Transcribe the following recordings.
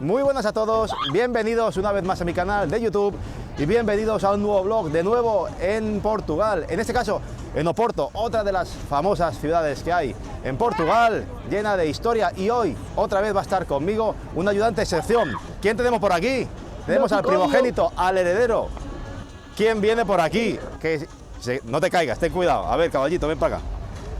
Muy buenas a todos, bienvenidos una vez más a mi canal de YouTube y bienvenidos a un nuevo vlog, de nuevo en Portugal, en este caso en Oporto, otra de las famosas ciudades que hay en Portugal, llena de historia, y hoy otra vez va a estar conmigo un ayudante de excepción. ¿Quién tenemos por aquí? Tenemos al primogénito, al heredero. ¿Quién viene por aquí? No te caigas, ten cuidado. A ver, caballito, ven para acá.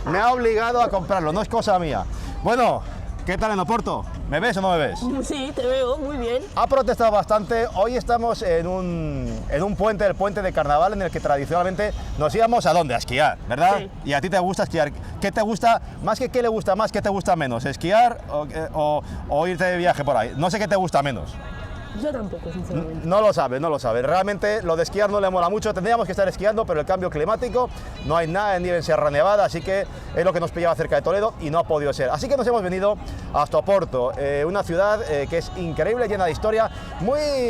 Me ha obligado a comprarlo, no es cosa mía. Bueno, ¿qué tal en Oporto? ¿Me ves o no me ves? Sí, te veo, muy bien. Ha protestado bastante. Hoy estamos en un puente, el puente de Carnaval, en el que tradicionalmente nos íbamos ¿a dónde? A esquiar, ¿verdad? Sí. Y a ti te gusta esquiar. ¿Qué te gusta? Más que qué le gusta más, ¿qué te gusta menos? ¿Esquiar o irte de viaje por ahí? No sé qué te gusta menos. Yo tampoco, sinceramente. No lo sabe, no lo sabe. Realmente lo de esquiar no le mola mucho. Tendríamos que estar esquiando, pero el cambio climático, no hay nada de nieve en Sierra Nevada, así que es lo que nos pillaba cerca de Toledo y no ha podido ser. Así que nos hemos venido hasta Oporto, una ciudad que es increíble, llena de historia.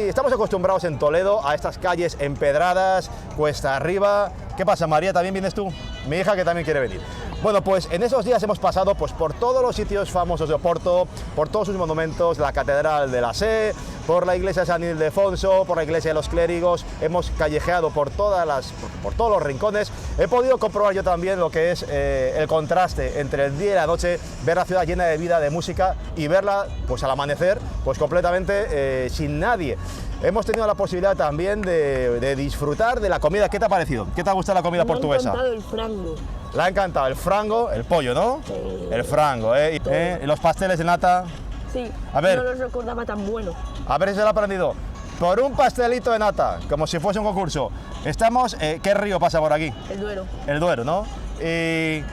Estamos acostumbrados en Toledo a estas calles empedradas, cuesta arriba. ¿Qué pasa, María? ¿También vienes tú? Mi hija que también quiere venir. Bueno, pues en esos días hemos pasado por todos los sitios famosos de Oporto, por todos sus monumentos, la Catedral de la Sé, por la iglesia de San Ildefonso, por la iglesia de los Clérigos. Hemos callejeado por todos los rincones. He podido comprobar yo también lo que es el contraste entre el día y la noche, ver la ciudad llena de vida, de música, y verla pues al amanecer pues completamente sin nadie. Hemos tenido la posibilidad también de disfrutar de la comida. ¿Qué te ha parecido? ¿Qué te ha gustado la comida portuguesa? Me ha encantado el frango. Le ha encantado el frango, el pollo, ¿no? Sí. El frango, ¿eh? ¿Y los pasteles de nata? Sí, A ver. no los recordaba tan buenos. A ver si se lo ha aprendido. Por un pastelito de nata, como si fuese un concurso. Estamos, ¿qué río pasa por aquí? El Duero. El Duero, ¿no? Y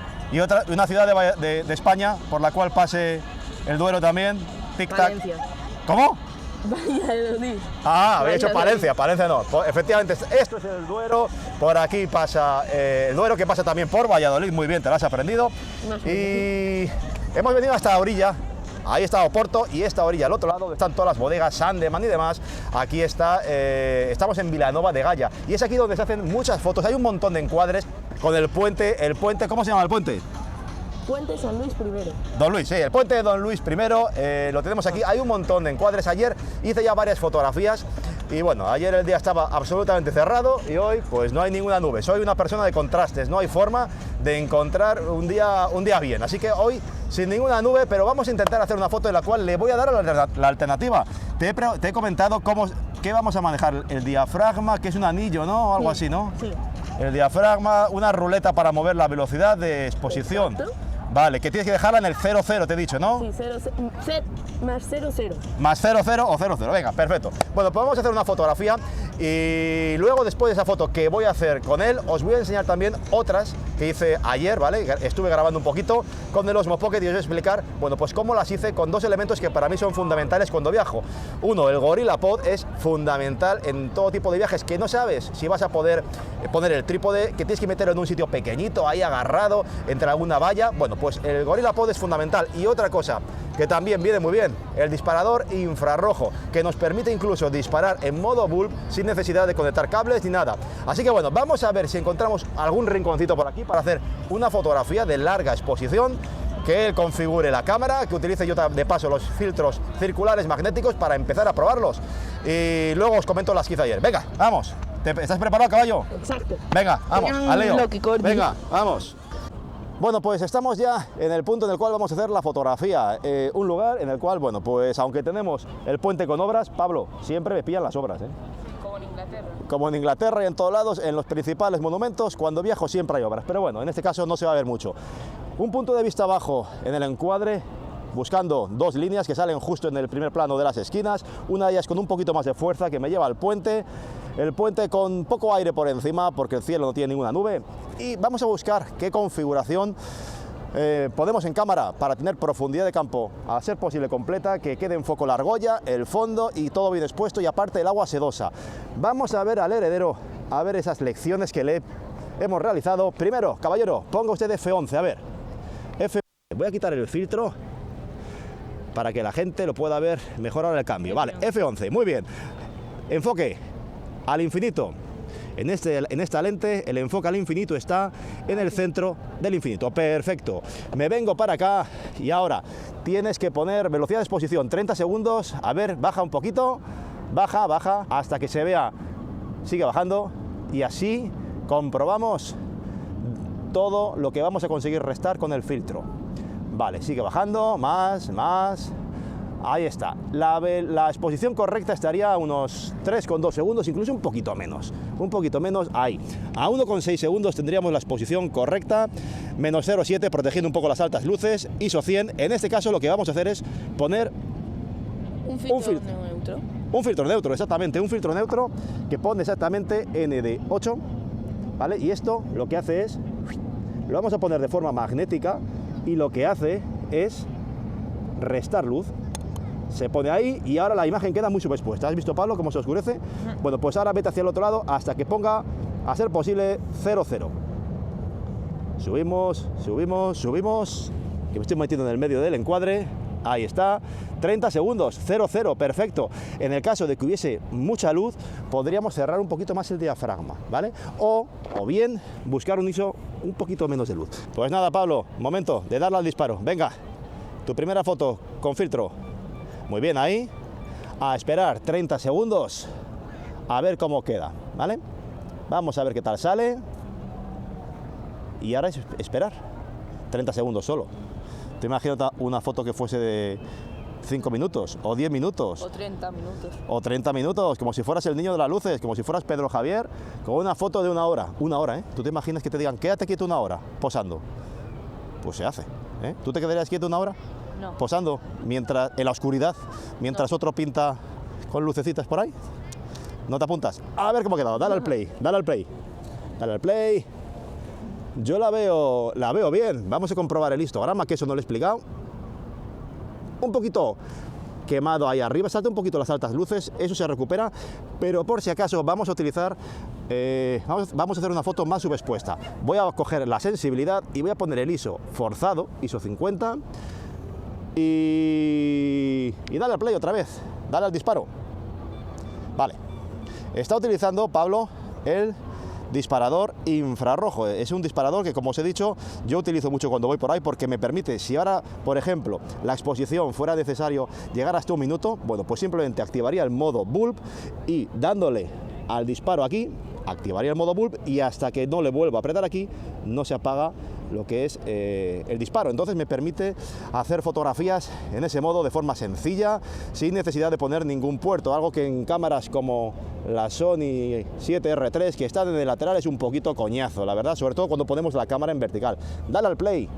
una ciudad de España por la cual pase el Duero también. Tic-tac. Valencia. ¿Cómo? Valladolid. Ah, había dicho Valladolid. Palencia no. Efectivamente, esto es el Duero, por aquí pasa el Duero, que pasa también por Valladolid, muy bien, te lo has aprendido. No sé. Y hemos venido hasta la orilla, ahí está Oporto, y esta orilla, al otro lado, donde están todas las bodegas, Sandeman y demás, aquí está, estamos en Vilanova de Gaia, y es aquí donde se hacen muchas fotos, hay un montón de encuadres con el puente, ¿cómo se llama el puente? Puente San Luis I. Don Luis, sí, el puente de Don Luis I, lo tenemos aquí, hay un montón de encuadres. Ayer hice ya varias fotografías y bueno, ayer el día estaba absolutamente cerrado y hoy pues no hay ninguna nube. Soy una persona de contrastes, no hay forma de encontrar un día bien, así que hoy sin ninguna nube, pero vamos a intentar hacer una foto en la cual le voy a dar la alternativa. Te he comentado qué vamos a manejar, el diafragma, que es un anillo, ¿no? O algo así, ¿no? Sí. El diafragma, una ruleta para mover la velocidad de exposición. Exacto. Vale, que tienes que dejarla en el 0,0, te he dicho, ¿no? Sí, 0, más 0,0. Más 0,0 o 0,0, venga, perfecto. Bueno, pues vamos a hacer una fotografía y luego, después de esa foto que voy a hacer con él, os voy a enseñar también otras que hice ayer, ¿vale? Estuve grabando un poquito con el Osmo Pocket y os voy a explicar, bueno, pues cómo las hice con dos elementos que para mí son fundamentales cuando viajo. Uno, el GorillaPod es fundamental en todo tipo de viajes, que no sabes si vas a poder poner el trípode, que tienes que meterlo en un sitio pequeñito, ahí agarrado, entre alguna valla. Bueno, pues el GorillaPod es fundamental. Y otra cosa que también viene muy bien, el disparador infrarrojo, que nos permite incluso disparar en modo bulb sin necesidad de conectar cables ni nada. Así que bueno, vamos a ver si encontramos algún rinconcito por aquí para hacer una fotografía de larga exposición, que él configure la cámara, que utilice yo de paso los filtros circulares magnéticos para empezar a probarlos. Y luego os comento las que hice ayer. Venga, vamos. ¿Estás preparado, caballo? Exacto. Venga, vamos, al lío. Lo que corre. Venga, vamos. Bueno, pues estamos ya en el punto en el cual vamos a hacer la fotografía, un lugar en el cual, bueno, pues aunque tenemos el puente con obras, Pablo, siempre me pillan las obras, ¿eh? Como en Inglaterra. Como en Inglaterra y en todos lados, en los principales monumentos, cuando viajo siempre hay obras, pero bueno, en este caso no se va a ver mucho. Un punto de vista bajo en el encuadre, buscando dos líneas que salen justo en el primer plano de las esquinas, una de ellas con un poquito más de fuerza que me lleva al puente, el puente con poco aire por encima porque el cielo no tiene ninguna nube, y vamos a buscar qué configuración ponemos en cámara para tener profundidad de campo, a ser posible completa, que quede en foco la argolla, el fondo y todo bien expuesto, y aparte el agua sedosa. Vamos a ver al heredero, a ver esas lecciones que le hemos realizado. Primero, caballero, ponga usted F11, a ver, F11. Voy a quitar el filtro para que la gente lo pueda ver mejor ahora el cambio. Vale, F11, muy bien. Enfoque al infinito. En esta lente el enfoque al infinito está en el centro del infinito. Perfecto. Me vengo para acá y ahora tienes que poner velocidad de exposición 30 segundos. A ver, baja un poquito. Baja, baja, hasta que se vea. Sigue bajando y así comprobamos todo lo que vamos a conseguir restar con el filtro. Vale, sigue bajando, más. Ahí está. La exposición correcta estaría a unos 3,2 segundos, incluso un poquito menos, ahí. A 1,6 segundos tendríamos la exposición correcta, menos 0,7 protegiendo un poco las altas luces, ISO 100. En este caso lo que vamos a hacer es poner Un filtro neutro. un filtro neutro, exactamente, un filtro neutro que pone exactamente ND8, ¿vale? Y esto lo que hace es, lo vamos a poner de forma magnética y lo que hace es restar luz. Se pone ahí y ahora la imagen queda muy subexpuesta. ¿Has visto, Pablo, cómo se oscurece? Bueno, pues ahora vete hacia el otro lado hasta que ponga, a ser posible, 0,0. Subimos, que me estoy metiendo en el medio del encuadre. Ahí está, 30 segundos, 0,0, perfecto. En el caso de que hubiese mucha luz, podríamos cerrar un poquito más el diafragma, ¿vale? O bien buscar un ISO un poquito menos de luz. Pues nada, Pablo, momento de darle al disparo. Venga, tu primera foto con filtro. Muy bien, ahí. A esperar 30 segundos, a ver cómo queda, ¿vale? Vamos a ver qué tal sale. Y ahora es esperar 30 segundos solo. Te imaginas una foto que fuese de 5 minutos o 10 minutos. O 30 minutos. O 30 minutos, como si fueras el niño de las luces, como si fueras Pedro Javier, con una foto de una hora. Una hora, ¿eh? ¿Tú te imaginas que te digan, quédate quieto una hora, posando? Pues se hace, ¿eh? ¿Tú te quedarías quieto una hora? No. Posando, mientras, en la oscuridad, mientras otro pinta con lucecitas por ahí. ¿No te apuntas? A ver cómo ha quedado, dale al play, dale al play. Dale al play. Yo la veo bien. Vamos a comprobar el histograma, que eso no lo he explicado. Un poquito quemado ahí arriba, salta un poquito las altas luces, eso se recupera, pero por si acaso vamos a utilizar, vamos a hacer una foto más subexpuesta. Voy a coger la sensibilidad y voy a poner el ISO forzado, ISO 50, y dale al play otra vez, dale al disparo. Vale, está utilizando Pablo el disparador infrarrojo. Es un disparador que, como os he dicho, yo utilizo mucho cuando voy por ahí porque me permite, si ahora, por ejemplo, la exposición fuera necesario llegar hasta un minuto, bueno, pues simplemente activaría el modo bulb y dándole al disparo aquí, activaría el modo bulb y hasta que no le vuelva a apretar aquí, no se apaga lo que es el disparo. Entonces me permite hacer fotografías en ese modo de forma sencilla, sin necesidad de poner ningún puerto, algo que en cámaras como la Sony 7R3 que están en el lateral es un poquito coñazo, la verdad, sobre todo cuando ponemos la cámara en vertical. Dale al play.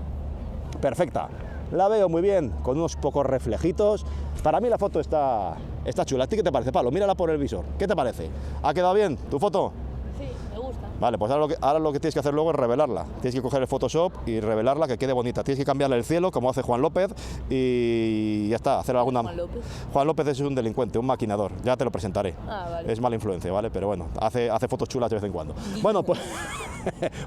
Perfecta. La veo muy bien, con unos pocos reflejitos. Para mí la foto está chula. ¿A ti qué te parece, Pablo? Mírala por el visor. ¿Qué te parece? ¿Ha quedado bien tu foto? Sí, me gusta. Vale, pues ahora lo que tienes que hacer luego es revelarla. Tienes que coger el Photoshop y revelarla, que quede bonita. Tienes que cambiarle el cielo, como hace Juan López, y ya está, hacer alguna... ¿Juan López? Juan López es un delincuente, un maquinador. Ya te lo presentaré. Ah, vale. Es mala influencia, ¿vale? Pero bueno, hace fotos chulas de vez en cuando. Bueno, pues...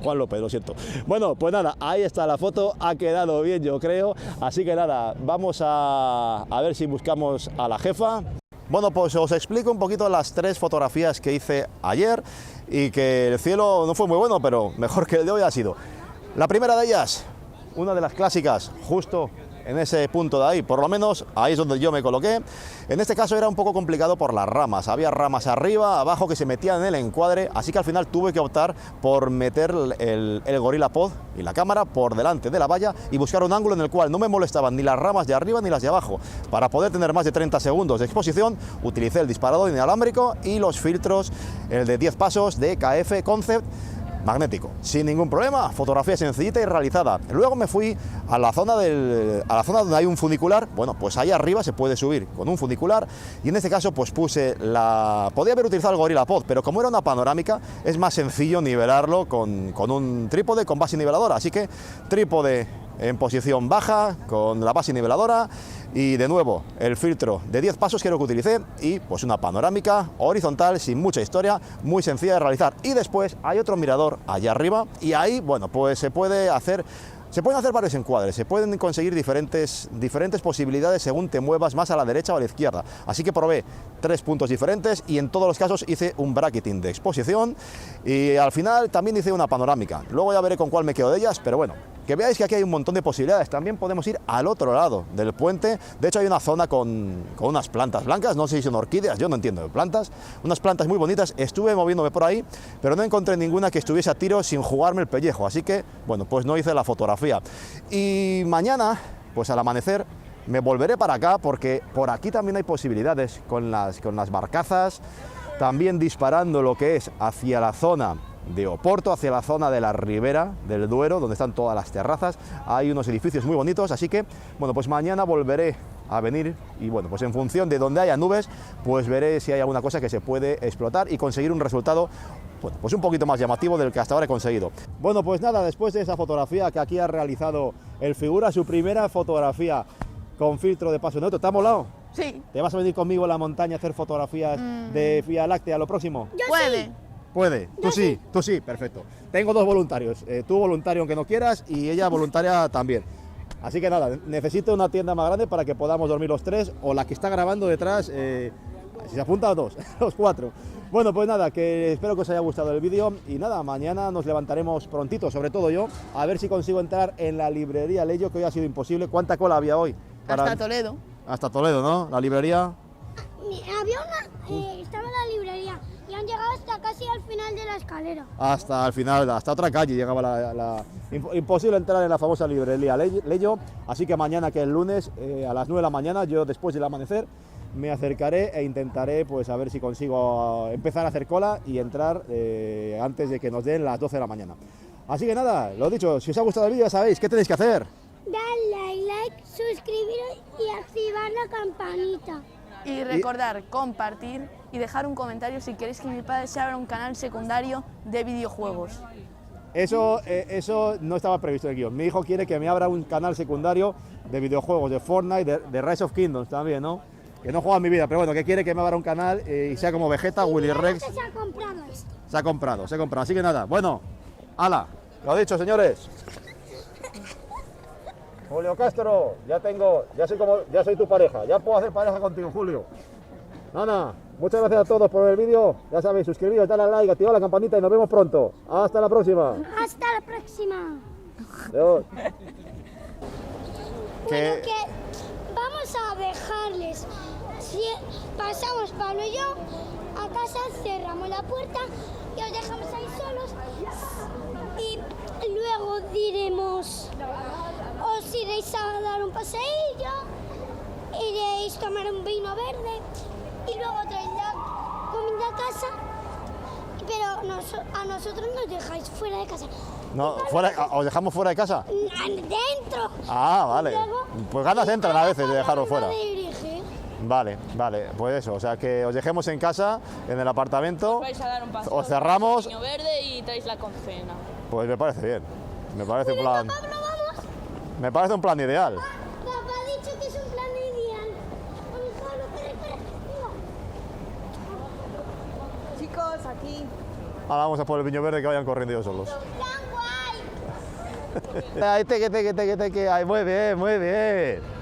Juan López, lo siento. Bueno, pues nada, ahí está la foto. Ha quedado bien, yo creo. Así que nada, vamos a ver si buscamos a la jefa. Bueno, pues os explico un poquito las 3 fotografías que hice ayer y que el cielo no fue muy bueno, pero mejor que el de hoy ha sido. La primera de ellas, una de las clásicas, justo en ese punto de ahí, por lo menos ahí es donde yo me coloqué. En este caso era un poco complicado por las ramas, había ramas arriba, abajo que se metían en el encuadre, así que al final tuve que optar por meter el GorillaPod y la cámara por delante de la valla y buscar un ángulo en el cual no me molestaban ni las ramas de arriba ni las de abajo. Para poder tener más de 30 segundos de exposición, utilicé el disparador inalámbrico y los filtros, el de 10 pasos de KF Concept, magnético, sin ningún problema, fotografía sencillita y realizada. Luego me fui a la zona donde hay un funicular. Bueno, pues ahí arriba se puede subir con un funicular y en este caso pues podía haber utilizado el GorillaPod, pero como era una panorámica es más sencillo nivelarlo con un trípode con base niveladora, así que trípode en posición baja con la base niveladora y de nuevo el filtro de 10 pasos que es lo que utilicé y pues una panorámica horizontal sin mucha historia, muy sencilla de realizar. Y después hay otro mirador allá arriba y ahí, bueno, pues se puede hacer Se pueden hacer varios encuadres, se pueden conseguir diferentes posibilidades según te muevas más a la derecha o a la izquierda. Así que probé 3 puntos diferentes y en todos los casos hice un bracketing de exposición y al final también hice una panorámica. Luego ya veré con cuál me quedo de ellas, pero bueno, que veáis que aquí hay un montón de posibilidades. También podemos ir al otro lado del puente. De hecho hay una zona con unas plantas blancas, no sé si son orquídeas, yo no entiendo de plantas, unas plantas muy bonitas. Estuve moviéndome por ahí, pero no encontré ninguna que estuviese a tiro sin jugarme el pellejo, así que, bueno, pues no hice la fotografía. Y mañana, pues al amanecer, me volveré para acá porque por aquí también hay posibilidades con las barcazas, también disparando lo que es hacia la zona de Oporto, hacia la zona de la ribera del Duero, donde están todas las terrazas. Hay unos edificios muy bonitos, así que, bueno, pues mañana volveré a venir y, bueno, pues en función de donde haya nubes, pues veré si hay alguna cosa que se puede explotar y conseguir un resultado, bueno, pues un poquito más llamativo del que hasta ahora he conseguido. Bueno, pues nada, después de esa fotografía que aquí ha realizado el Figura, su primera fotografía con filtro de paso neutro, ¿te ha molado? Sí. ¿Te vas a venir conmigo a la montaña a hacer fotografías de Vía Láctea lo próximo? Puede. Puede, tú sí, perfecto. Tengo 2 voluntarios, tú voluntario aunque no quieras y ella voluntaria también. Así que nada, necesito una tienda más grande para que podamos dormir los 3 o la que está grabando detrás, si se apuntan 2, los 4. Bueno, pues nada, que espero que os haya gustado el vídeo y nada, mañana nos levantaremos prontito, sobre todo yo, a ver si consigo entrar en la librería Leyo, que hoy ha sido imposible. ¿Cuánta cola había hoy? Hasta Toledo. Hasta Toledo, ¿no? La librería. Había estaba en la librería y han llegado hasta casi al final de la escalera. Hasta al final, hasta otra calle llegaba imposible entrar en la famosa librería Leyo, así que mañana, que es el lunes, a las 9 de la mañana, yo después del amanecer me acercaré e intentaré pues a ver si consigo empezar a hacer cola y entrar antes de que nos den las 12 de la mañana. Así que nada, lo dicho, si os ha gustado el vídeo ya sabéis qué tenéis que hacer. Dale like, suscribiros y activar la campanita. Y recordar, compartir y dejar un comentario si queréis que mi padre se abra un canal secundario de videojuegos. Eso no estaba previsto en el guión. Mi hijo quiere que me abra un canal secundario de videojuegos, de Fortnite, de Rise of Kingdoms también, ¿no? Que no juega en mi vida, pero bueno, que quiere que me abra un canal y sea como Vegeta, Willy Rex. Se ha comprado esto. Se ha comprado. Así que nada, bueno, ala, lo dicho, señores. Julio Castro, ya soy tu pareja, ya puedo hacer pareja contigo, Julio. Ana, muchas gracias a todos por el vídeo, ya sabéis, suscribiros, dale al like, activad la campanita y nos vemos pronto. Hasta la próxima. Hasta la próxima. Adiós. Bueno, que vamos a dejarles. Si pasamos Pablo y yo a casa, cerramos la puerta y os dejamos ahí solos. Y luego diremos, os iréis a dar un paseillo, iréis a tomar un vino verde y luego traéis la comida a casa, pero a nosotros nos dejáis fuera de casa. No, ¿os dejamos fuera de casa? Dentro. Ah, vale. Luego, Pues ganas entran a veces de dejaros fuera. Dirigir. Vale, pues eso, o sea que os dejemos en casa, en el apartamento, Vais a dar un paseo. os cerramos, Niño verde y traéis la cena. pues me parece bien, me parece un plan, Pablo, vamos. me parece un plan ideal. Papá ha dicho que es un plan ideal. Vamos, Pablo, espera, venga. Chicos, aquí. Ahora vamos a por el viño verde, que vayan corriendo ellos solos. ¡Tan guay! Ay, teque, ay, muy bien, muy bien.